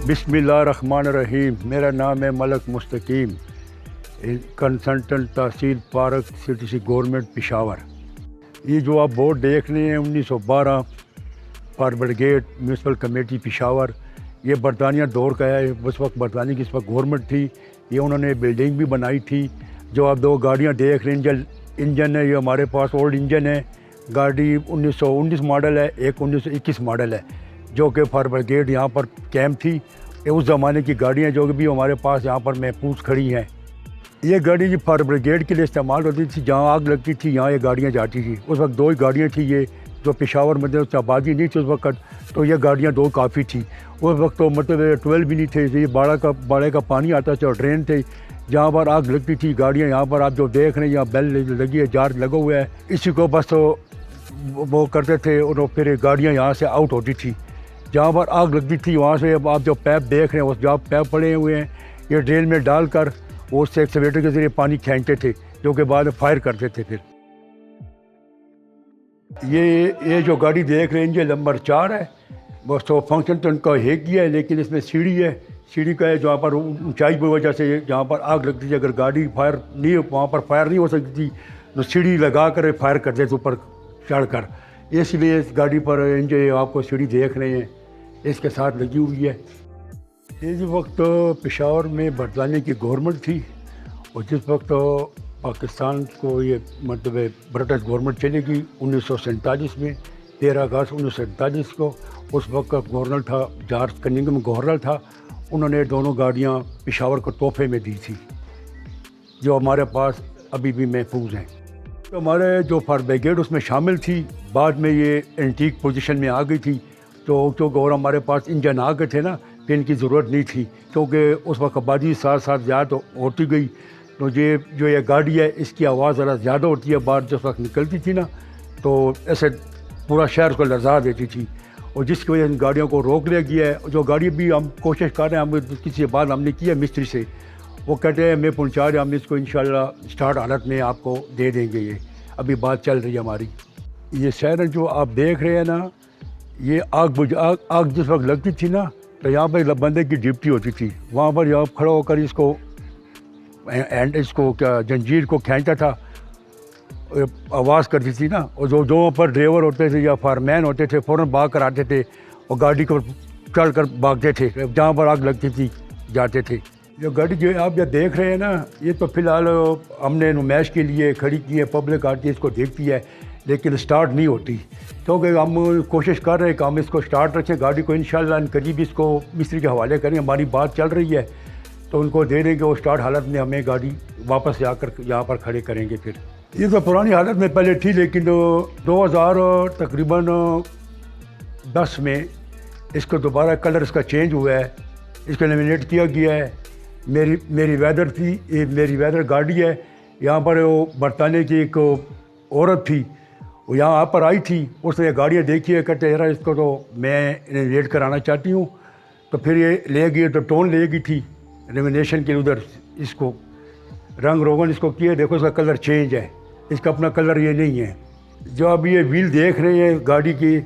बिस्मिल्लाहिर्रहमानिर्रहीम। मेरा नाम है मलक मुस्तकीम, कंसल्टेंट तहसील पार्क सिटी सी गवर्नमेंट पेशावर। ये जो आप बोर्ड देख रहे हैं 1912 fire brigade municipal committee Peshawar, ये बरतानिया दौर का है। उस वक्त बरतानिया की इस वक्त गवर्नमेंट थी, ये उन्होंने बिल्डिंग भी बनाई थी। जो आप दो गाड़ियाँ देख रहे हैं, इंजन है, ये हमारे पास ओल्ड इंजन है। गाड़ी 1919 मॉडल है, एक 1921 मॉडल है, जो कि फायर ब्रिगेड यहाँ पर कैंप थी। ये उस ज़माने की गाड़ियाँ जो कि भी हमारे पास यहाँ पर महफूज खड़ी हैं। ये गाड़ी जी फायर ब्रिगेड के लिए इस्तेमाल होती थी। जहाँ आग लगती थी यहाँ ये गाड़ियाँ जाती थी। उस वक्त दो ही गाड़ियाँ थी, ये जो पेशावर में आबादी नहीं थी उस वक्त, तो ये गाड़ियाँ दो काफ़ी थी। उस वक्त तो मतलब 12 भी नहीं थे, ये बाड़े का पानी आता था और ड्रेन थे। जहाँ पर आग लगती थी गाड़ियाँ, यहाँ पर आप जो देख रहे हैं यहाँ बेल लगी है, जार लगा हुआ है, इसी को बस तो वो करते थे और फिर गाड़ियाँ यहाँ से आउट होती थी। जहाँ पर आग लगती थी वहाँ से अब आप जो पैप देख रहे हैं, उस जहाँ पैप पड़े हुए हैं, ये ड्रेन में डालकर वो उससे एक्सीवेटर के ज़रिए पानी खींचते थे, जो कि बाद में फायर करते थे। फिर ये जो गाड़ी देख रहे हैं ये नंबर 4 है। बस तो फंक्शन तो उनका एक ही है, लेकिन इसमें सीढ़ी है। सीढ़ी का है जहाँ पर ऊंचाई की वजह से जहाँ पर आग लगती थी, अगर गाड़ी फायर नहीं, वहाँ पर फायर नहीं हो सकती थी, तो सीढ़ी लगा कर फायर करते थे ऊपर चढ़ कर। इसलिए इस गाड़ी पर जो आपको सीढ़ी देख रहे हैं इसके साथ लगी हुई है। ये जिस वक्त पेशावर में बरतानिया की गवर्नमेंट थी और जिस वक्त पाकिस्तान को ये मतलब ब्रिटिश गवर्नमेंट चलेगी 1947 में, 13 अगस्त 1947 को, उस वक्त गवर्नर था जॉर्ज कनिंघम गवर्नर था। उन्होंने दोनों गाड़ियाँ पेशावर को तोहफे में दी थी, जो हमारे पास अभी भी महफूज हैं। तो हमारे जो फायर ब्रिगेड उसमें शामिल थी, बाद में ये एंटीक पोजीशन में आ गई थी। तो गौर हमारे पास इंजन आ गए थे ना, फिर इनकी ज़रूरत नहीं थी, क्योंकि उस वक्त आबादी साथ साथ ज़्यादा होती गई। तो ये गाड़ी है, इसकी आवाज़ ज़रा ज़्यादा होती है, बाहर जिस वक्त निकलती थी ना, तो ऐसे पूरा शहर को लर्जा देती थी, और जिसकी वजह से इन गाड़ियों को रोक लिया गया है। जो गाड़ी भी हम कोशिश कर रहे हैं, हम किसी बात हमने की है मिस्त्री से, वो कहते हैं मैं पहुँचा रहे, हम इसको इंशाल्लाह स्टार्ट हालत में आपको दे देंगे। ये अभी बात चल रही है हमारी। ये सायरन जो आप देख रहे हैं ना, ये आग जिस वक्त लगती थी ना, तो यहाँ पर बंदे की ड्यूटी होती थी। वहाँ पर यहाँ खड़ा होकर इसको क्या जंजीर को खींचता था, आवाज़ करती थी ना, और जो वहाँ पर ड्राइवर होते थे या फायरमैन होते थे फ़ौरन भाग कर आते थे और गाड़ी को चढ़ कर भागते थे, जहाँ पर आग लगती थी जाते थे। जो गाड़ी जो आप जो देख रहे हैं ना, ये तो फ़िलहाल हमने नुमाइश के लिए खड़ी की है, पब्लिक आती है इसको देखती है, लेकिन स्टार्ट नहीं होती। क्योंकि हम कोशिश कर रहे हैं कि हम इसको स्टार्ट रखें गाड़ी को, इंशाल्लाह करीब इसको मिस्त्री के हवाले करें। हमारी बात चल रही है तो उनको दे देंगे, वो स्टार्ट हालत में हमें गाड़ी वापस जाकर यहाँ पर खड़े करेंगे। फिर ये तो पुरानी हालत में पहले थी, लेकिन 2000 तकरीबन 10 में इसको दोबारा कलर इसका चेंज हुआ है, इसको लेमिनेट किया गया है। मेरी वेदर थी, ये मेरी वेदर गाड़ी है। यहाँ पर वो बरतानिया की एक औरत थी, वो यहाँ पर आई थी, उसने गाड़ियाँ देखी है, कहते यार इसको तो मैं रेड कराना चाहती हूँ। तो फिर ये ले गई, तो टोन ले गई थी लेमिनेशन के उधर, इसको रंग रोगन इसको किया, देखो इसका कलर चेंज है, इसका अपना कलर ये नहीं है। जो अब ये व्हील देख रहे हैं गाड़ी की,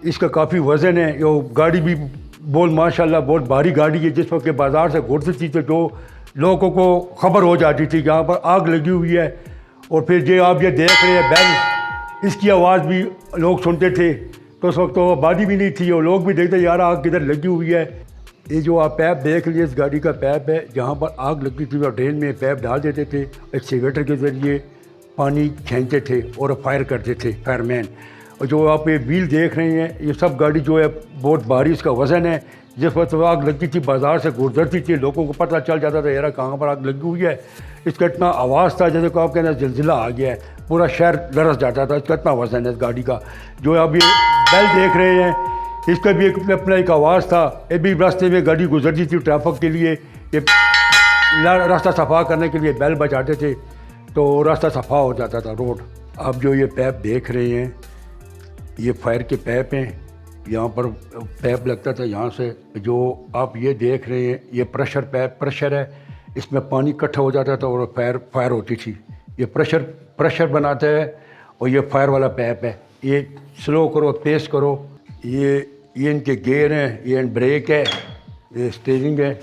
इसका काफ़ी वज़न है। यो गाड़ी भी माशाल्लाह बहुत भारी गाड़ी है। जिस वक्त के बाज़ार से गुजरती थी तो जो लोगों को ख़बर हो जाती थी यहाँ पर आग लगी हुई है। और फिर जो आप ये देख रहे हैं बैल, इसकी आवाज़ भी लोग सुनते थे। तो उस वक्त तो आबादी भी नहीं थी और लोग भी देखते यार आग किधर लगी हुई है। ये जो आप पैप देख लीजिए, इस गाड़ी का पैप है, जहाँ पर आग लगती थी और ड्रेन में पैप डाल देते थे, एक्सीवेटर के ज़रिए पानी खींचते थे और फायर करते थे फायरमैन। और जो आप ये व्हील देख रहे हैं, ये सब गाड़ी जो है बहुत भारी इसका वज़न है। जिस वक्त आग लगती थी बाज़ार से गुजरती थी, लोगों को पता चल जाता था यार कहाँ पर आग लगी हुई है। इसका इतना आवाज़ था जैसे को आप कहना ज़लज़ला आ गया है, पूरा शहर लरस जाता था। इसका इतना वज़न है इस गाड़ी का। जो अब ये बेल देख रहे हैं, इसका भी अपना एक आवाज़ था। ये भी रास्ते में गाड़ी गुजरती थी ट्रैफिक के लिए, ये रास्ता सफ़ा करने के लिए बेल बजाते थे, तो रास्ता सफ़ा हो जाता था रोड। अब जो ये पैप देख रहे हैं, ये फायर के पैप हैं। यहाँ पर पैप लगता था यहाँ से। जो आप ये देख रहे हैं, ये प्रेशर है, इसमें पानी इकट्ठा हो जाता था और फायर होती थी। ये प्रेशर बनाता है और ये फायर वाला पैप है। ये स्लो करो, तेज़ करो, ये इनके गेयर हैं, ये ब्रेक है, یہ اسٹیئرنگ ہے